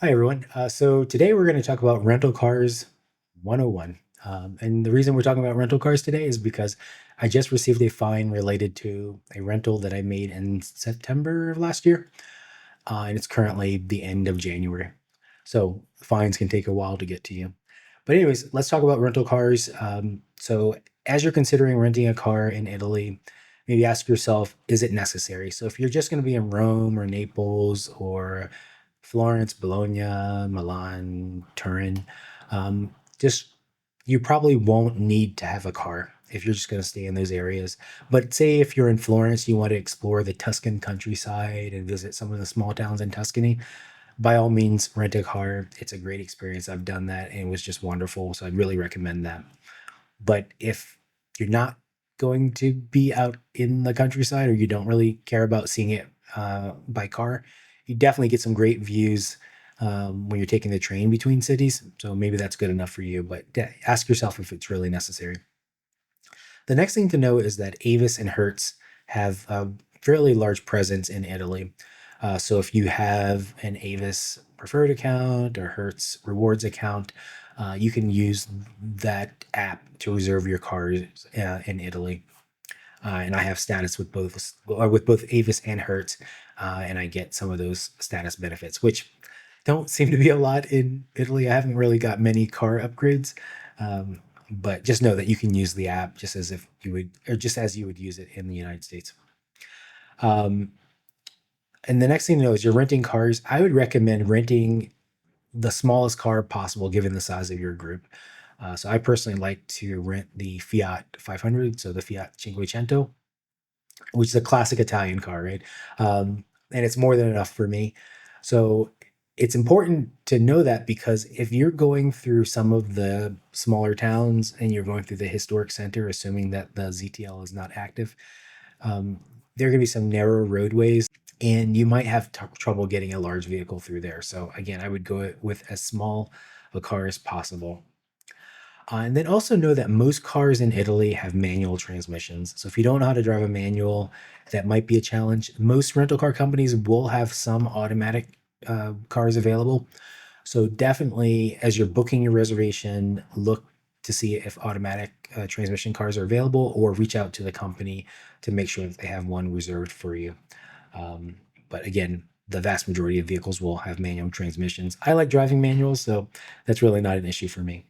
Hi, everyone. So today we're going to talk about rental cars 101. And the reason we're talking about rental cars today is because I just received a fine related to a rental that I made in September of last year. And it's currently the end of January. So fines can take a while to get to you. But, anyways, let's talk about rental cars. So, as you're considering renting a car in Italy, maybe ask yourself, is it necessary? So, if you're just going to be in Rome or Naples or Florence, Bologna, Milan, Turin. Just you probably won't need to have a car if you're just going to stay in those areas. But say if you're in Florence, you want to explore the Tuscan countryside and visit some of the small towns in Tuscany, by all means, rent a car. It's a great experience. I've done that and it was just wonderful. So I'd really recommend that. But if you're not going to be out in the countryside or you don't really care about seeing it by car, you definitely get some great views when you're taking the train between cities. So maybe that's good enough for you, but yeah, ask yourself if it's really necessary. The next thing to know is that Avis and Hertz have a fairly large presence in Italy. So if you have an Avis preferred account or Hertz rewards account, you can use that app to reserve your cars in Italy. And I have status with both Avis and Hertz, and I get some of those status benefits, which don't seem to be a lot in Italy. I haven't really got many car upgrades, um, but just know that you can use the app just as if you would, or just as you would use it in the United States. Um, and the next thing to know is you're renting cars. I would recommend renting the smallest car possible given the size of your group. So I personally like to rent the Fiat 500, so the Fiat Cinquecento, which is a classic Italian car, right? And it's more than enough for me. So it's important to know that because if you're going through some of the smaller towns and you're going through the historic center, assuming that the ZTL is not active, um, there are going to be some narrow roadways and you might have trouble getting a large vehicle through there. So again, I would go with as small a car as possible. And then also know that most cars in Italy have manual transmissions. So if you don't know how to drive a manual, that might be a challenge. Most rental car companies will have some automatic cars available. So definitely, as you're booking your reservation, look to see if automatic transmission cars are available, or reach out to the company to make sure that they have one reserved for you. Um, but again, the vast majority of vehicles will have manual transmissions. I like driving manuals, so that's really not an issue for me.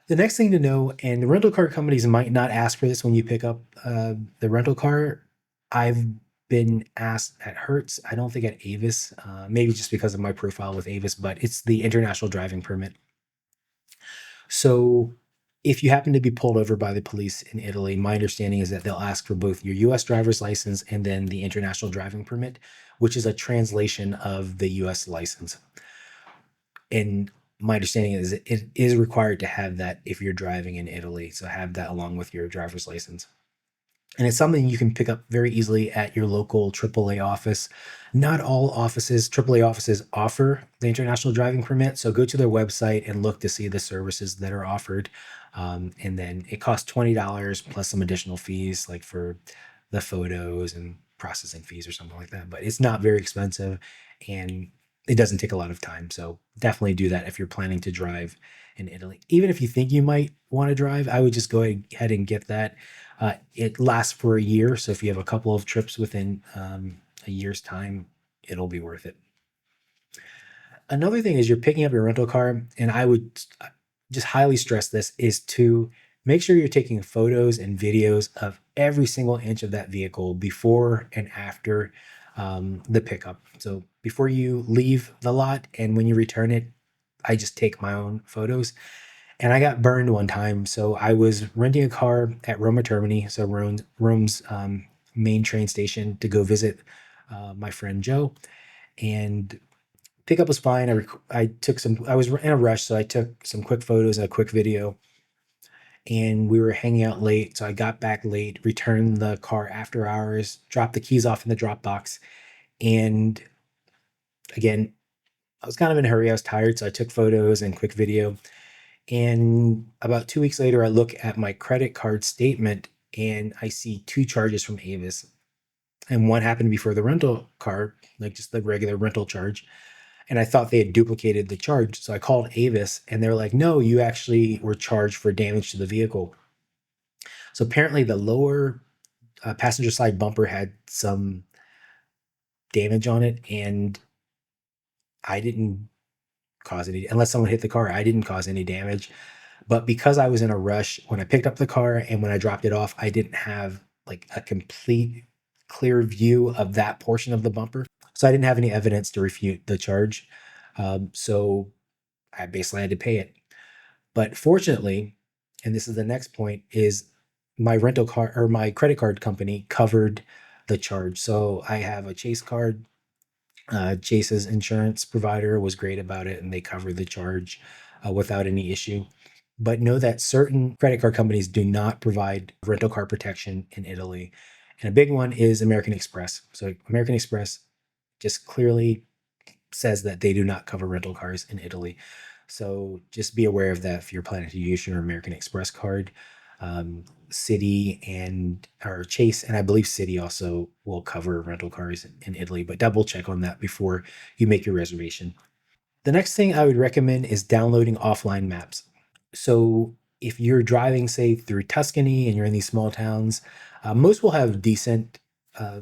The next thing to know, and the rental car companies might not ask for this when you pick up the rental car. I've been asked at Hertz. I don't think at Avis, maybe just because of my profile with Avis, but it's the international driving permit. So if you happen to be pulled over by the police in Italy, my understanding is that they'll ask for both your US driver's license and then the international driving permit, which is a translation of the US license. And my understanding is it is required to have that if you're driving in Italy. So have that along with your driver's license. And it's something you can pick up very easily at your local AAA office. Not all offices, AAA offices, offer the international driving permit. So go to their website and look to see the services that are offered. And then it costs $20 plus some additional fees, like for the photos and processing fees or something like that. But it's not very expensive and it doesn't take a lot of time. So definitely do that if you're planning to drive in Italy. Even if you think you might want to drive, I would just go ahead and get that. It lasts for a year. So if you have a couple of trips within a year's time, it'll be worth it. Another thing is you're picking up your rental car, and I would just highly stress this, is to make sure you're taking photos and videos of every single inch of that vehicle before and after the pickup. So before you leave the lot and when you return it, I just take my own photos. And I got burned one time. So I was renting a car at Roma Termini, so Rome's main train station, to go visit my friend Joe. And pickup was fine. I took some. I was in a rush, so I took some quick photos and a quick video. And we were hanging out late, so I got back late, returned the car after hours, dropped the keys off in the drop box, and again, I was kind of in a hurry. I was tired, so I took photos and quick video. And about 2 weeks later, I look at my credit card statement and I see two charges from Avis. And one happened to be for the rental car, like just the regular rental charge. And I thought they had duplicated the charge. So I called Avis and they're like, no, you actually were charged for damage to the vehicle. So apparently the lower passenger side bumper had some damage on it, and I didn't cause any, unless someone hit the car, I didn't cause any damage. But because I was in a rush when I picked up the car and when I dropped it off, I didn't have like a complete clear view of that portion of the bumper. So I didn't have any evidence to refute the charge. So I basically had to pay it. But fortunately, and this is the next point, is my rental car or my credit card company covered the charge. So I have a Chase card. Chase's insurance provider was great about it, and they covered the charge without any issue. But know that certain credit card companies do not provide rental car protection in Italy. And a big one is American Express. So American Express just clearly says that they do not cover rental cars in Italy. So just be aware of that if you're planning to use your American Express card. City and or Chase, and I believe City also will cover rental cars in Italy, but double check on that before you make your reservation. The next thing I would recommend is downloading offline maps. So if you're driving, say, through Tuscany and you're in these small towns, most will have decent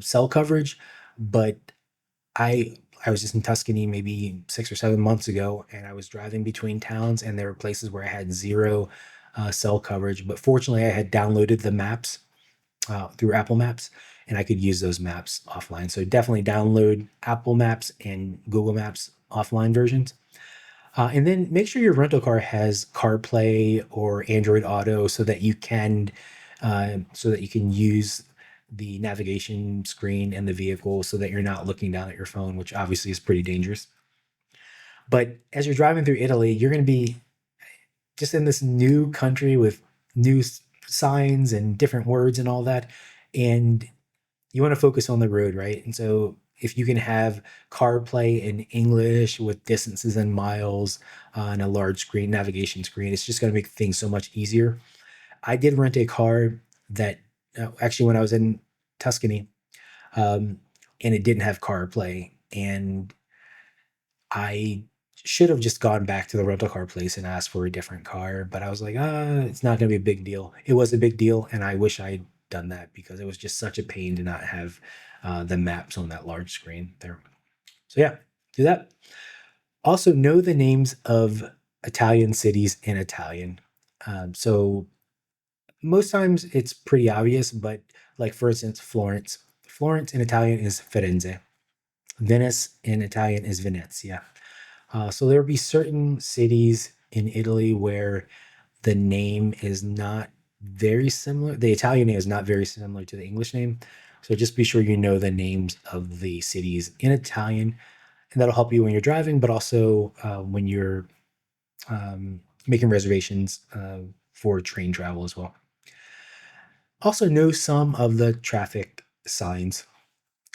cell coverage, but I I was just in Tuscany maybe 6 or 7 months ago, and I was driving between towns, and there were places where I had zero cell coverage. But fortunately, I had downloaded the maps through Apple Maps, and I could use those maps offline. So definitely download Apple Maps and Google Maps offline versions. And then make sure your rental car has CarPlay or Android Auto so that you can use the navigation screen in the vehicle so that you're not looking down at your phone, which obviously is pretty dangerous. But as you're driving through Italy, you're going to be just in this new country with new signs and different words and all that. And you want to focus on the road, right? And so if you can have CarPlay in English with distances and miles on a large screen, navigation screen, it's just going to make things so much easier. I did rent a car that actually when I was in Tuscany, and it didn't have CarPlay, and I should have just gone back to the rental car place and asked for a different car, but I was like, it's not going to be a big deal. It was a big deal, and I wish I'd done that because it was just such a pain to not have the maps on that large screen there. So yeah, do that. Also, know the names of Italian cities in Italian. So most times it's pretty obvious, but like for instance, Florence. Florence in Italian is Firenze. Venice in Italian is Venezia. So there will be certain cities in Italy where the name is not very similar. The Italian name is not very similar to the English name. So just be sure you know the names of the cities in Italian, and that'll help you when you're driving, but also when you're making reservations for train travel as well. Also, know some of the traffic signs.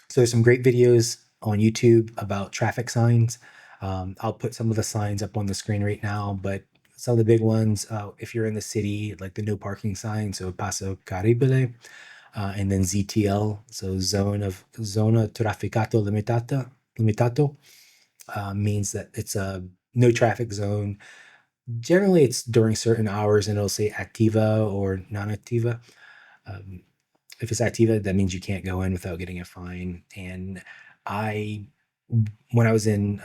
So there's some great videos on YouTube about traffic signs. I'll put some of the signs up on the screen right now, but some of the big ones, if you're in the city, like the no parking sign, so Passo Caribile, and then ZTL, so Zona Trafficato Limitato, means that it's a no traffic zone. Generally, it's during certain hours, and it'll say Activa or non Activa. Um, if it's Activa, that means you can't go in without getting a fine. And I, when I was in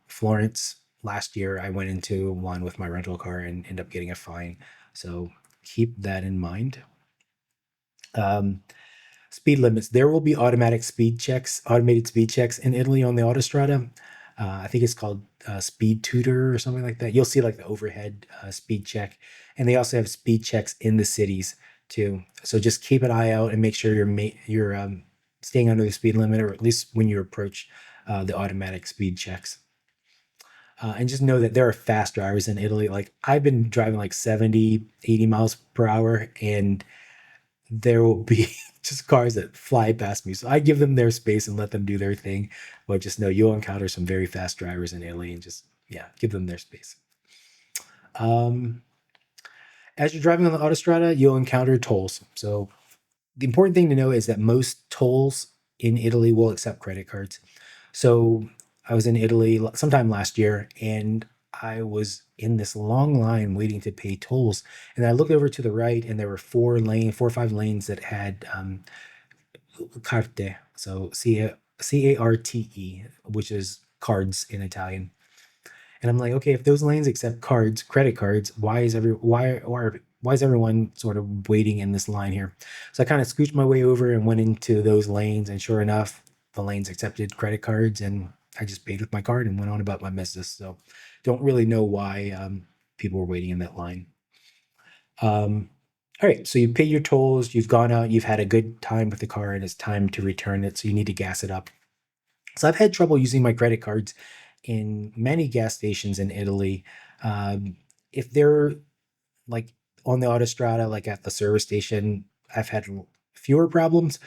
Florence last year, I went into one with my rental car and ended up getting a fine. So keep that in mind. Um, Speed limits. There will be automated speed checks in Italy on the Autostrada. I think it's called Speed Tutor or something like that. You'll see like the overhead speed check, and they also have speed checks in the cities too. So just keep an eye out and make sure you're staying under the speed limit, or at least when you approach the automatic speed checks. And just know that there are fast drivers in Italy. Like I've been driving like 70, 80 miles per hour, and there will be just cars that fly past me. So I give them their space and let them do their thing. But just know you'll encounter some very fast drivers in Italy, and just, yeah, give them their space. Um, as you're driving on the Autostrada, you'll encounter tolls. So the important thing to know is that most tolls in Italy will accept credit cards. So I was in Italy sometime last year, and I was in this long line waiting to pay tolls. And I looked over to the right, and there were 4 or 5 lanes that had carte, so CARTE, which is cards in Italian. And I'm like, okay, if those lanes accept cards, credit cards, why is everyone sort of waiting in this line here? So I kind of scooched my way over and went into those lanes, and sure enough, the lanes accepted credit cards, and I just paid with my card and went on about my business. So don't really know why people were waiting in that line. All right, so you pay your tolls, you've gone out, you've had a good time with the car, and it's time to return it. So you need to gas it up. So I've had trouble using my credit cards in many gas stations in Italy. If they're like on the autostrada, like at the service station, I've had fewer problems.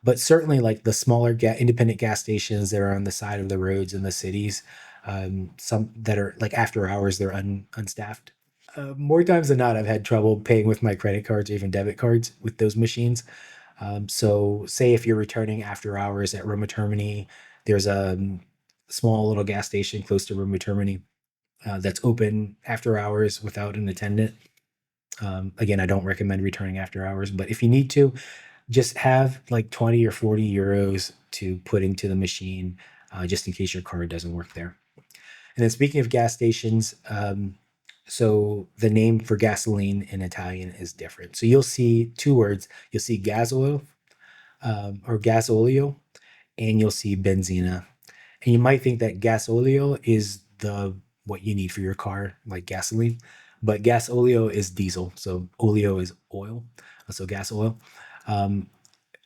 But certainly, like the smaller independent gas stations that are on the side of the roads in the cities, some that are like after hours, they're unstaffed. More times than not, I've had trouble paying with my credit cards or even debit cards with those machines. So, say if you're returning after hours at Roma Termini, there's a small little gas station close to Roma Termini that's open after hours without an attendant. Again, I don't recommend returning after hours, but if you need to, just have like 20 or 40 euros to put into the machine just in case your card doesn't work there. And then speaking of gas stations, so the name for gasoline in Italian is different. So you'll see 2 words. You'll see gas oil or gasolio, and you'll see benzina. And you might think that gasolio is the what you need for your car, like gasoline, but gasolio is diesel. So olio is oil, so gas oil.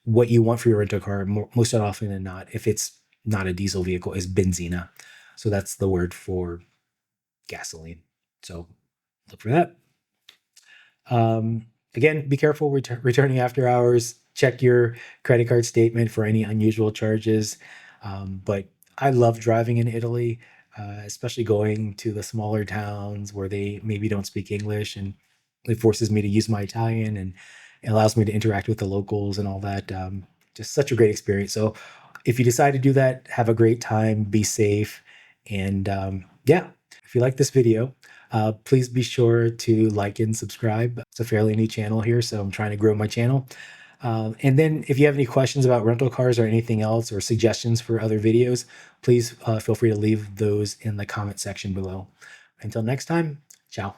What you want for your rental car, most often than not, if it's not a diesel vehicle, is benzina. So that's the word for gasoline. So look for that. Again, be careful returning after hours. Check your credit card statement for any unusual charges. But I love driving in Italy, especially going to the smaller towns where they maybe don't speak English, and it forces me to use my Italian and it allows me to interact with the locals and all that. Just such a great experience. So if you decide to do that, have a great time, be safe, and yeah, if you like this video, please be sure to like and subscribe. It's a fairly new channel here, so I'm trying to grow my channel. And then if you have any questions about rental cars or anything else or suggestions for other videos, please feel free to leave those in the comment section below. Until next time, ciao.